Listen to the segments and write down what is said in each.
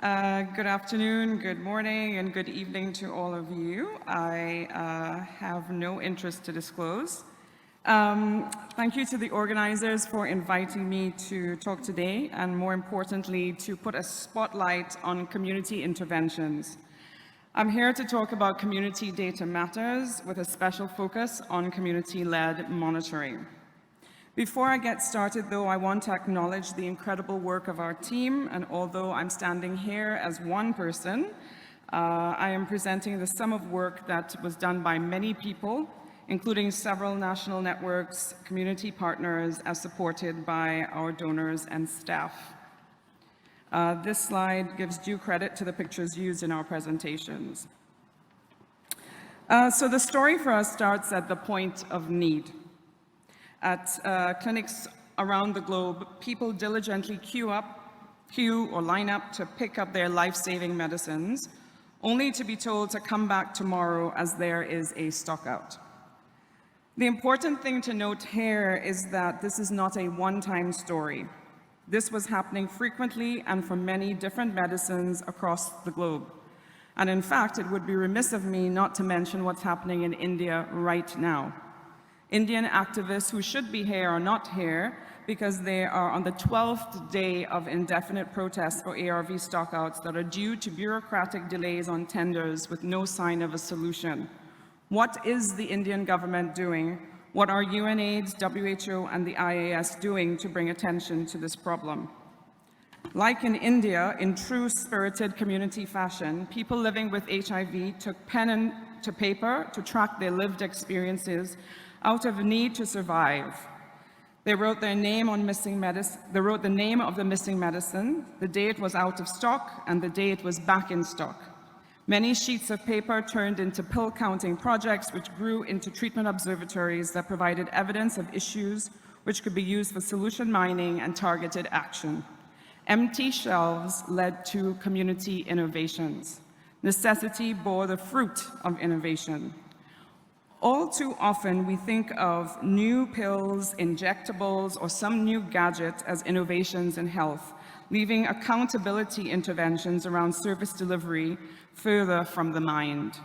Good afternoon, good morning, and good evening to all of you. I have no interest to disclose. Thank you to the organizers for inviting me to talk today, and more importantly, to put a spotlight on community interventions. I'm here to talk about community data matters with a special focus on community-led monitoring. Before I get started, though, I want to acknowledge the incredible work of our team, and although I'm standing here as one person, I am presenting the sum of work that was done by many people, including several national networks, community partners, as supported by our donors and staff. This slide gives due credit to the pictures used in our presentations. So the story for us starts at the point of need. At clinics around the globe, people diligently queue or line up to pick up their life-saving medicines, only to be told to come back tomorrow as there is a stockout. The important thing to note here is that this is not a one-time story. This was happening frequently and for many different medicines across the globe. And in fact, it would be remiss of me not to mention what's happening in India right now. Indian activists who should be here are not here because they are on the 12th day of indefinite protests for ARV stockouts that are due to bureaucratic delays on tenders with no sign of a solution. What is the Indian government doing? What are UNAIDS, WHO, and the IAS doing to bring attention to this problem? Like in India, in true spirited community fashion, people living with HIV took pen to paper to track their lived experiences out of a need to survive. They wrote their name on missing medicine. They wrote the name of the missing medicine, the day it was out of stock, and the day it was back in stock. Many sheets of paper turned into pill counting projects, which grew into treatment observatories that provided evidence of issues which could be used for solution mining and targeted action. Empty shelves led to community innovations. Necessity bore the fruit of innovation. All too often, we think of new pills, injectables, or some new gadget as innovations in health, leaving accountability interventions around service delivery further from the mind.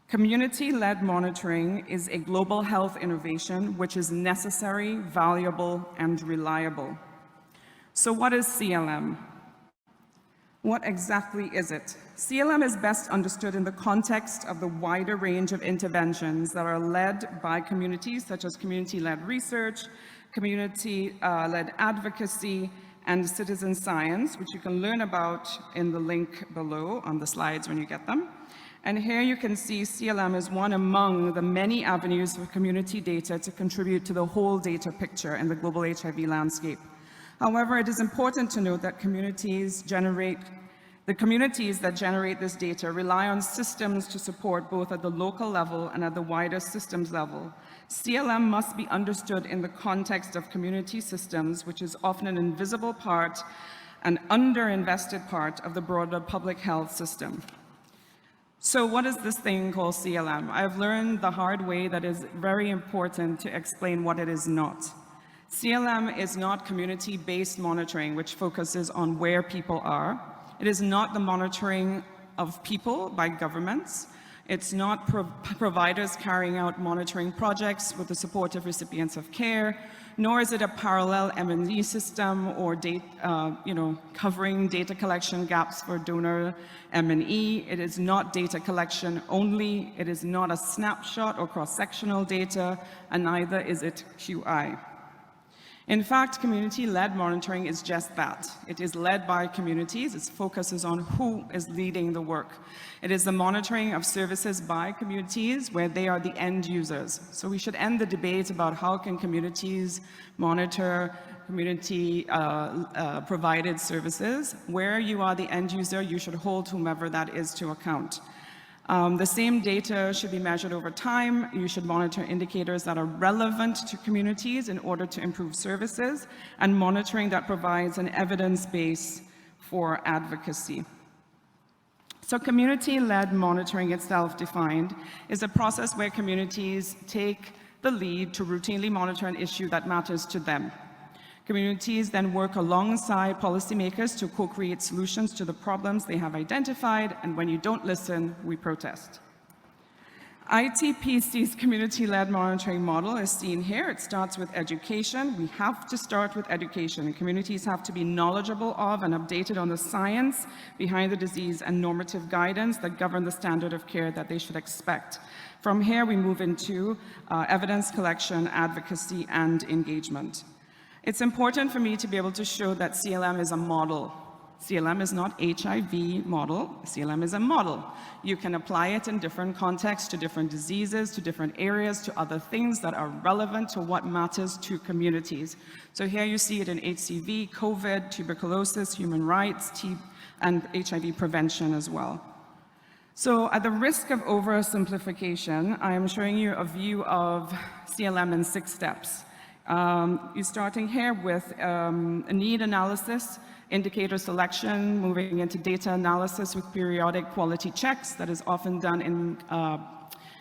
Community-led monitoring is a global health innovation which is necessary, valuable, and reliable. So what is CLM? What exactly is it? CLM is best understood in the context of the wider range of interventions that are led by communities, such as community-led research, community-led advocacy, and citizen science, which you can learn about in the link below on the slides when you get them. And here you can see CLM is one among the many avenues for community data to contribute to the whole data picture in the global HIV landscape. However, it is important to note that the communities that generate this data rely on systems to support both at the local level and at the wider systems level. CLM must be understood in the context of community systems, which is often an invisible part, an underinvested part of the broader public health system. So what is this thing called CLM? I've learned the hard way that it's very important to explain what it is not. CLM is not community-based monitoring, which focuses on where people are. It is not the monitoring of people by governments. It's not providers carrying out monitoring projects with the support of recipients of care, nor is it a parallel M&E system or covering data collection gaps for donor M&E. It is not data collection only. It is not a snapshot or cross-sectional data, and neither is it QI. In fact, community-led monitoring is just that. It is led by communities. Its focus is on who is leading the work. It is the monitoring of services by communities where they are the end users. So we should end the debate about how can communities monitor community provided services. Where you are the end user, you should hold whomever that is to account. The same data should be measured over time. You should monitor indicators that are relevant to communities in order to improve services, and monitoring that provides an evidence base for advocacy. So community-led monitoring, itself defined, is a process where communities take the lead to routinely monitor an issue that matters to them. Communities then work alongside policymakers to co-create solutions to the problems they have identified, and when you don't listen, we protest. ITPC's community-led monitoring model is seen here. It starts with education. We have to start with education. Communities have to be knowledgeable of and updated on the science behind the disease and normative guidance that govern the standard of care that they should expect. From here, we move into evidence collection, advocacy, and engagement. It's important for me to be able to show that CLM is a model. CLM is not HIV model, CLM is a model. You can apply it in different contexts, to different diseases, to different areas, to other things that are relevant to what matters to communities. So here you see it in HCV, COVID, tuberculosis, human rights, and HIV prevention as well. So at the risk of oversimplification, I am showing you a view of CLM in 6 steps. You're starting here with a need analysis, indicator selection, moving into data analysis with periodic quality checks that is often done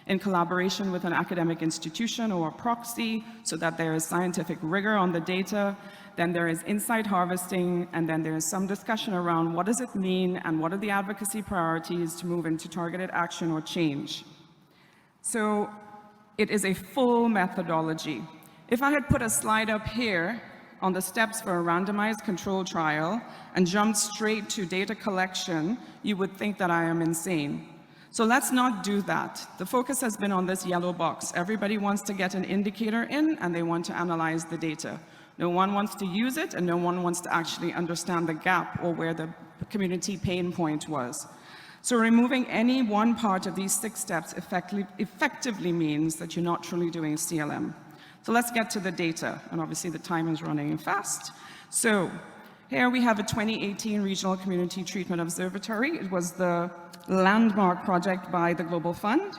in collaboration with an academic institution or a proxy so that there is scientific rigor on the data. Then there is insight harvesting, and then there is some discussion around what does it mean and what are the advocacy priorities to move into targeted action or change. So it is a full methodology. If I had put a slide up here on the steps for a randomized control trial and jumped straight to data collection, you would think that I am insane. So let's not do that. The focus has been on this yellow box. Everybody wants to get an indicator in and they want to analyze the data. No one wants to use it and no one wants to actually understand the gap or where the community pain point was. So removing any one part of these 6 steps effectively means that you're not truly doing CLM. So let's get to the data, and obviously the time is running fast. So here we have a 2018 Regional Community Treatment Observatory. It was the landmark project by the Global Fund.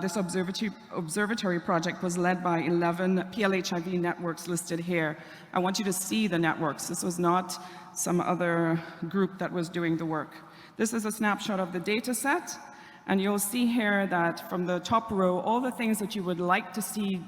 This observatory project was led by 11 PLHIV networks listed here. I want you to see the networks. This was not some other group that was doing the work. This is a snapshot of the data set, and you'll see here that from the top row, all the things that you would like to see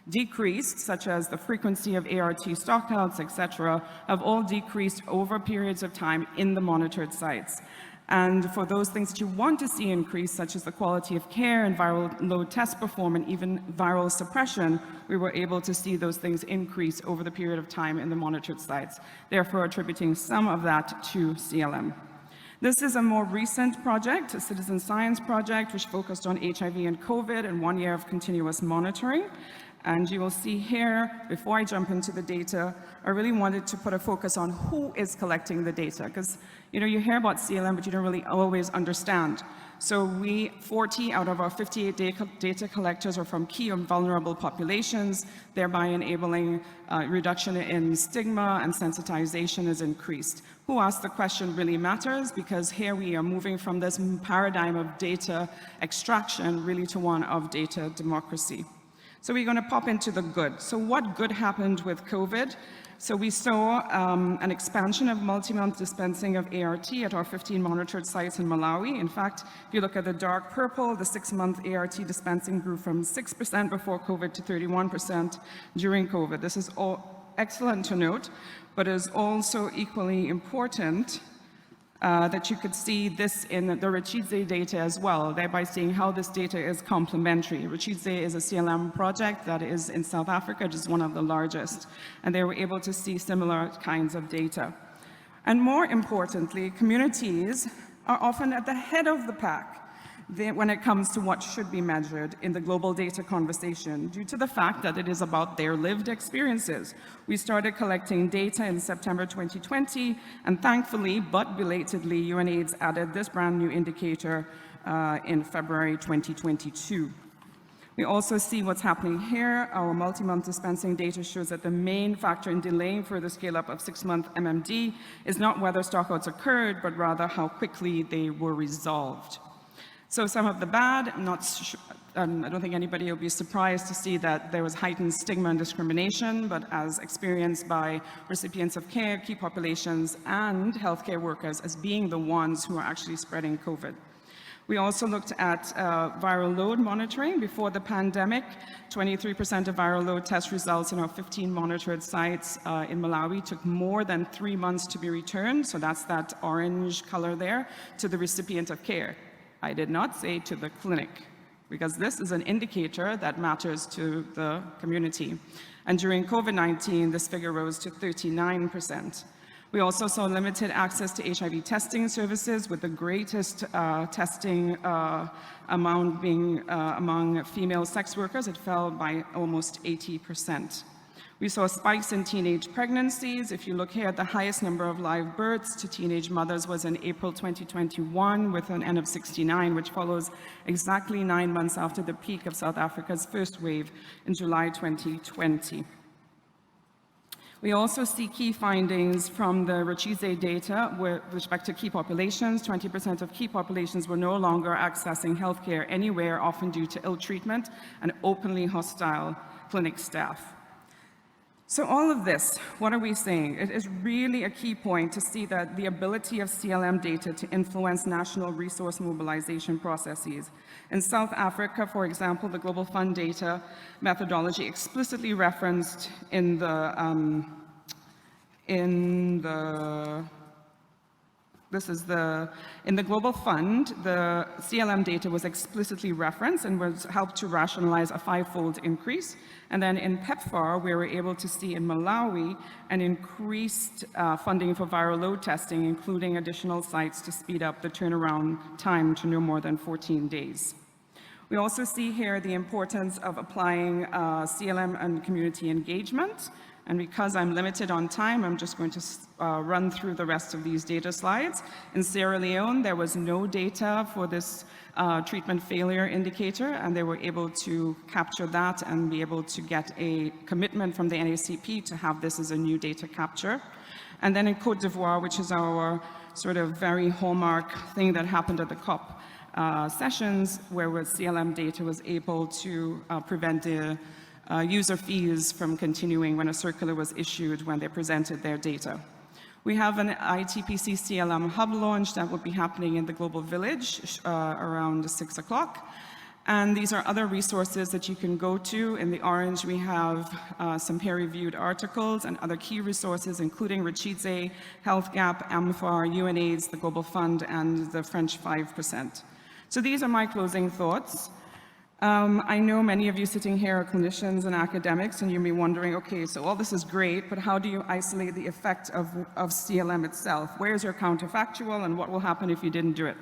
decreased, such as the frequency of ART stockouts, etc., have all decreased over periods of time in the monitored sites. And for those things that you want to see increase, such as the quality of care and viral load test performance, and even viral suppression, we were able to see those things increase over the period of time in the monitored sites, therefore attributing some of that to CLM. This is a more recent project, a citizen science project, which focused on HIV and COVID and 1 year of continuous monitoring. And you will see here, before I jump into the data, I really wanted to put a focus on who is collecting the data, because you hear about CLM, but you don't really always understand. So 40 out of our 58 data collectors are from key and vulnerable populations, thereby enabling reduction in stigma and sensitization is increased. Who asked the question really matters, because here we are moving from this paradigm of data extraction really to one of data democracy. So we're going to pop into the good. So what good happened with COVID? So we saw an expansion of multi-month dispensing of ART at our 15 monitored sites in Malawi. In fact, if you look at the dark purple, the 6-month ART dispensing grew from 6% before COVID to 31% during COVID. This is all excellent to note, but is also equally important that you could see this in the Rachidze data as well, thereby seeing how this data is complementary. Rachidze is a CLM project that is in South Africa, which is one of the largest, and they were able to see similar kinds of data. And more importantly, communities are often at the head of the pack when it comes to what should be measured in the global data conversation, due to the fact that it is about their lived experiences. We started collecting data in September 2020, and thankfully, but belatedly, UNAIDS added this brand new indicator in February 2022. We also see what's happening here. Our multi-month dispensing data shows that the main factor in delaying further scale-up of 6-month MMD is not whether stockouts occurred, but rather how quickly they were resolved. So some of the bad, I don't think anybody will be surprised to see that there was heightened stigma and discrimination, but as experienced by recipients of care, key populations, and healthcare workers as being the ones who are actually spreading COVID. We also looked at viral load monitoring. Before the pandemic, 23% of viral load test results in our 15 monitored sites in Malawi took more than 3 months to be returned, so that's that orange color there, to the recipient of care. I did not say to the clinic, because this is an indicator that matters to the community. And during COVID-19, this figure rose to 39%. We also saw limited access to HIV testing services, with the greatest testing amount being among female sex workers. It fell by almost 80%. We saw spikes in teenage pregnancies. If you look here, the highest number of live births to teenage mothers was in April 2021 with an N of 69, which follows exactly 9 months after the peak of South Africa's first wave in July 2020. We also see key findings from the Rachize data with respect to key populations. 20% of key populations were no longer accessing healthcare anywhere, often due to ill treatment and openly hostile clinic staff. So all of this, what are we saying? It is really a key point to see that the ability of CLM data to influence national resource mobilization processes. In South Africa, for example, the Global Fund data methodology explicitly referenced in the Global Fund, the CLM data was explicitly referenced and was helped to rationalize a 5-fold increase. And then in PEPFAR, we were able to see in Malawi an increased funding for viral load testing, including additional sites to speed up the turnaround time to no more than 14 days. We also see here the importance of applying CLM and community engagement. And because I'm limited on time, I'm just going to run through the rest of these data slides. In Sierra Leone, there was no data for this treatment failure indicator, and they were able to capture that and be able to get a commitment from the NACP to have this as a new data capture. And then in Côte d'Ivoire, which is our sort of very hallmark thing that happened at the COP sessions, where CLM data was able to prevent the user fees from continuing when a circular was issued when they presented their data. We have an ITPC CLM hub launch that will be happening in the Global Village around 6 o'clock. And these are other resources that you can go to. In the orange, we have some peer-reviewed articles and other key resources, including Rachize, Health Gap, AMFAR, UNAIDS, the Global Fund, and the French 5%. So these are my closing thoughts. I know many of you sitting here are clinicians and academics, and you may be wondering, okay, so all this is great, but how do you isolate the effect of CLM itself? Where's your counterfactual, and what will happen if you didn't do it?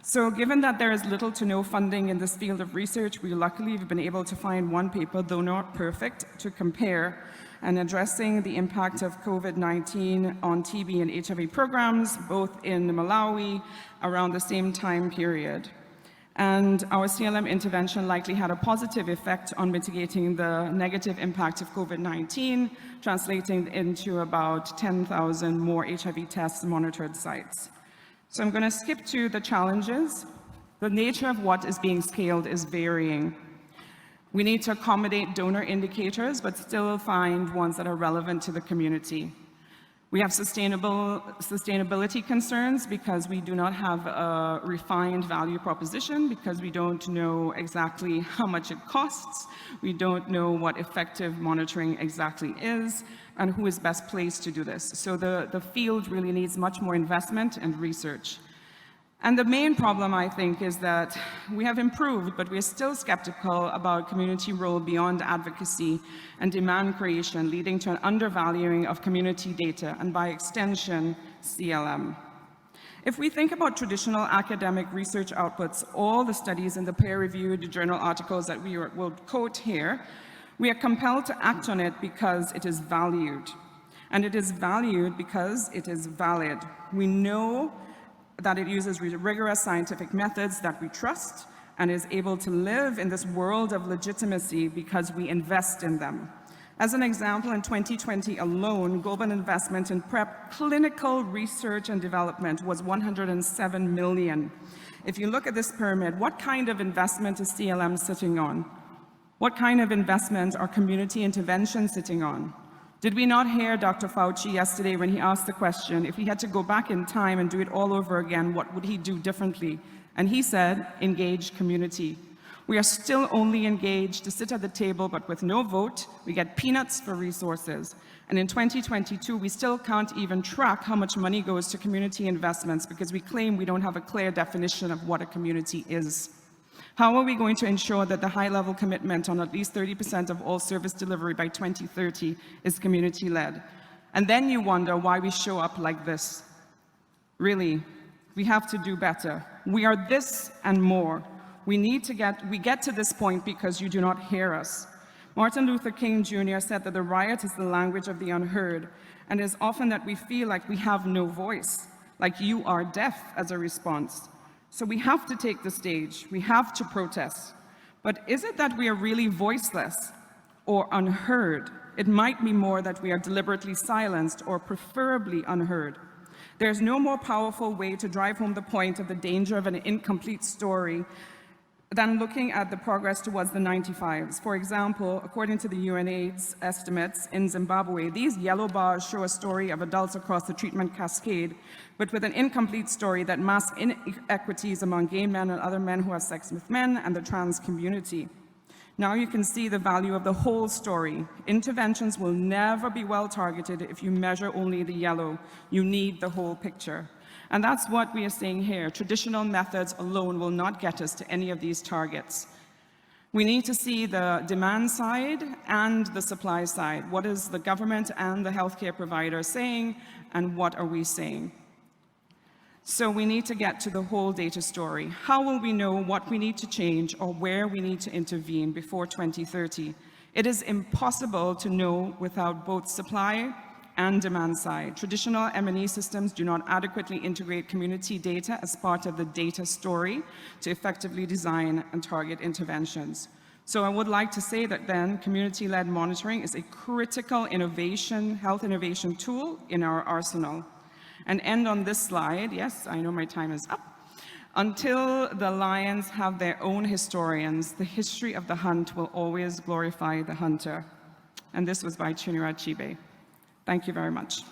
So given that there is little to no funding in this field of research, we luckily have been able to find one paper, though not perfect, to compare and addressing the impact of COVID-19 on TB and HIV programs, both in Malawi around the same time period. And our CLM intervention likely had a positive effect on mitigating the negative impact of COVID-19, translating into about 10,000 more HIV tests monitored sites. So I'm going to skip to the challenges. The nature of what is being scaled is varying. We need to accommodate donor indicators, but still find ones that are relevant to the community. We have sustainability concerns because we do not have a refined value proposition, because we don't know exactly how much it costs, we don't know what effective monitoring exactly is, and who is best placed to do this. So the field really needs much more investment and research. And the main problem, I think, is that we have improved, but we're still skeptical about community role beyond advocacy and demand creation, leading to an undervaluing of community data and, by extension, CLM. If we think about traditional academic research outputs, all the studies in the peer-reviewed journal articles that we will quote here, we are compelled to act on it because it is valued. And it is valued because it is valid. We know that it uses rigorous scientific methods that we trust and is able to live in this world of legitimacy because we invest in them. As an example, in 2020 alone, global investment in PrEP clinical research and development was 107 million. If you look at this pyramid, what kind of investment is CLM sitting on? What kind of investment are community interventions sitting on? Did we not hear Dr. Fauci yesterday when he asked the question, if he had to go back in time and do it all over again, what would he do differently? And he said, engage community. We are still only engaged to sit at the table, but with no vote, we get peanuts for resources. And in 2022, we still can't even track how much money goes to community investments because we claim we don't have a clear definition of what a community is. How are we going to ensure that the high-level commitment on at least 30% of all service delivery by 2030 is community-led? And then you wonder why we show up like this. Really, we have to do better. We are this and more. We get to this point because you do not hear us. Martin Luther King Jr. said that the riot is the language of the unheard, and it is often that we feel like we have no voice, like you are deaf as a response. So we have to take the stage, we have to protest. But is it that we are really voiceless or unheard? It might be more that we are deliberately silenced or preferably unheard. There's no more powerful way to drive home the point of the danger of an incomplete story than looking at the progress towards the 95s. For example, according to the UNAIDS estimates in Zimbabwe, these yellow bars show a story of adults across the treatment cascade, but with an incomplete story that masks inequities among gay men and other men who have sex with men and the trans community. Now you can see the value of the whole story. Interventions will never be well targeted if you measure only the yellow. You need the whole picture. And that's what we are saying here. Traditional methods alone will not get us to any of these targets. We need to see the demand side and the supply side. What is the government and the healthcare provider saying, and what are we saying? So we need to get to the whole data story. How will we know what we need to change or where we need to intervene before 2030? It is impossible to know without both supply and demand side. Traditional M&E systems do not adequately integrate community data as part of the data story to effectively design and target interventions. So I would like to say that then community-led monitoring is a critical innovation, health innovation tool in our arsenal. And end on this slide. Yes, I know my time is up. Until the lions have their own historians, the history of the hunt will always glorify the hunter. And this was by Chinua Achebe. Thank you very much.